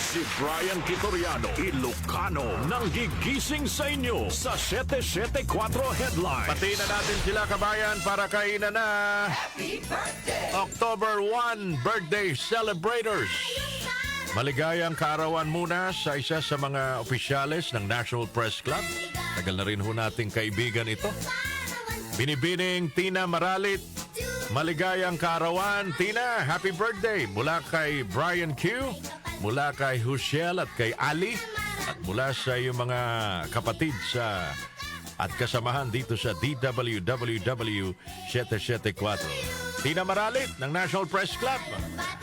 Si Brian Kitoriano, Ilocano, nanggigising sa inyo sa 774 Headlines. Pati na natin sila, kabayan, para kainan na October 1 birthday celebrators. Maligayang kaarawan muna sa isa sa mga opisyales ng National Press Club. Tagal na rin ho nating kaibigan ito. Binibining Tina Maralit. Maligayang kaarawan, Tina. Happy birthday mula kay Brian Q, mula kay Hushel at kay Ali, at mula sa iyong mga kapatid sa at kasamahan dito sa DWWW 774. Tina Maralit ng National Press Club.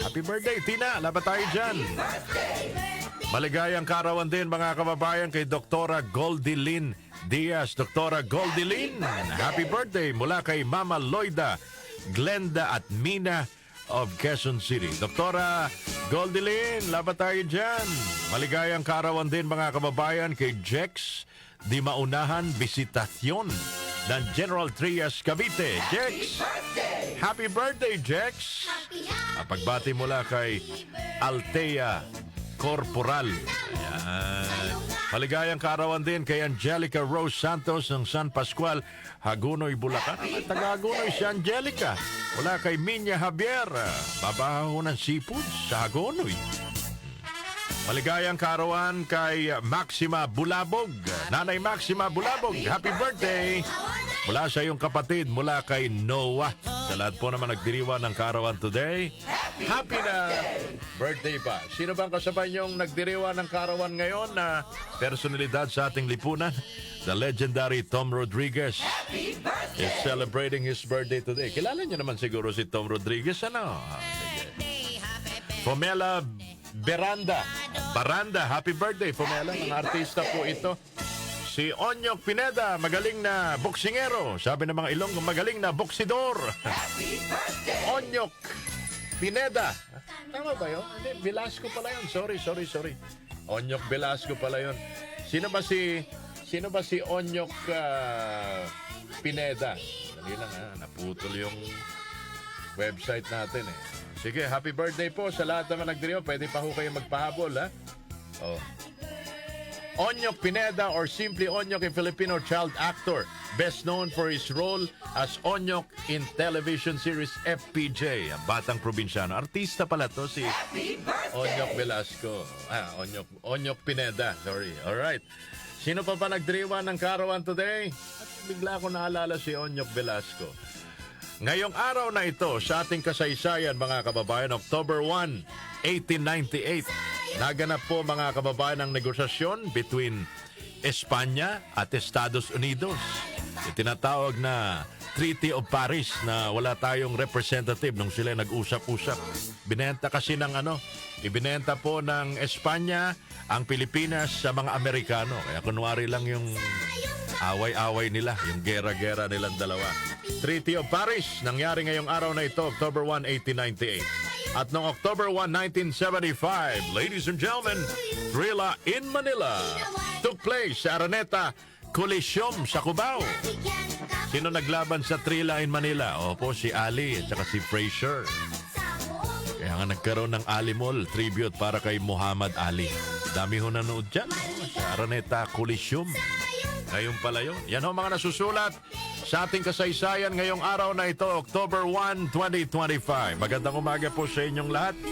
Happy birthday, Tina. Laban tayo dyan. Maligayang kaarawan din, mga kababayan, kay Doktora Goldie Lynn Diaz. Doktora Goldie Lynn, happy birthday mula kay Mama Loida, Glenda at Mina of Quezon City. Doktora Goldie Lynn, laban tayo dyan. Maligayang kaarawan din, mga kababayan, kay Jex Di Maunahan Visitasyon ng General Trias, Cavite. Jex, happy birthday, Jex. Pagbati mula kay Altea Corporal. Ayan. Maligayang kaarawan din kay Angelica Rose Santos ng San Pascual, Hagunoy, Bulacan. Taga-Hagunoy si Angelica. Mula kay Minya Javier, babaho ng seafood sa Hagunoy. Maligayang kaarawan kay Maxima Bulabog. Nanay Maxima Bulabog, happy birthday. Mula sa iyong kapatid, mula kay Noah. Sa lahat po naman nagdiriwan ng kaarawan today, happy na birthday pa. Sino bang kasabay niyong nagdiriwan ng kaarawan ngayon na personalidad sa ating lipunan? The legendary Tom Rodriguez is celebrating his birthday today. Kilala niyo naman siguro si Tom Rodriguez, ano? Pomela Baranda, happy birthday, Pomela. Mga artista po ito. Si Onyok Pineda, magaling na boksingero. Sabi ng mga Ilonggo, magaling na boksidor. Onyok Pineda. Tama ba yun? Hindi, Velasco pala yun. Sorry. Onyok Velasco pala yun. Sino ba si Onyok Pineda? Dali lang ha, naputol yung website natin eh. Sige, happy birthday po sa lahat naman nagdiriyo. Pwede pa ho kayo magpahabol, ha? Oh. Onyok Pineda, or simply Onyok, a Filipino child actor, best known for his role as Onyok in television series FPJ, ang Batang Probinsyano. Artista pala to, si Onyok Velasco. Onyok Pineda, sorry. Alright. Sino pa nagdiriwan ng kaarawan today? At bigla ko naalala si Onyok Velasco. Ngayong araw na ito, sa ating kasaysayan, mga kababayan, October 1, 1898, naganap po, mga kababayan, ang negosasyon between Espanya at Estados Unidos. Itinatawag na Treaty of Paris, na wala tayong representative nung sila nag-usap-usap. Binenta kasi ibinenta po ng Espanya ang Pilipinas sa mga Amerikano. Kaya kunwari lang yung away-away nila, yung gera-gera nilang dalawa. Treaty of Paris, nangyari ngayong araw na ito, October 1, 1898. At noong October 1, 1975, ladies and gentlemen, Thrilla in Manila took place sa Araneta Coliseum sa Cubao. Sino naglaban sa Thrilla in Manila? Opo, si Ali at saka si Frazier. Kaya nga nagkaroon ng Ali Mall tribute para kay Muhammad Ali. Dami ho nanood dyan, sa Araneta Coliseum. Ngayon pala yun. Yan ho mga nasusulat sa ating kasaysayan ngayong araw na ito, October 1, 2025. Magandang umaga po sa inyong lahat.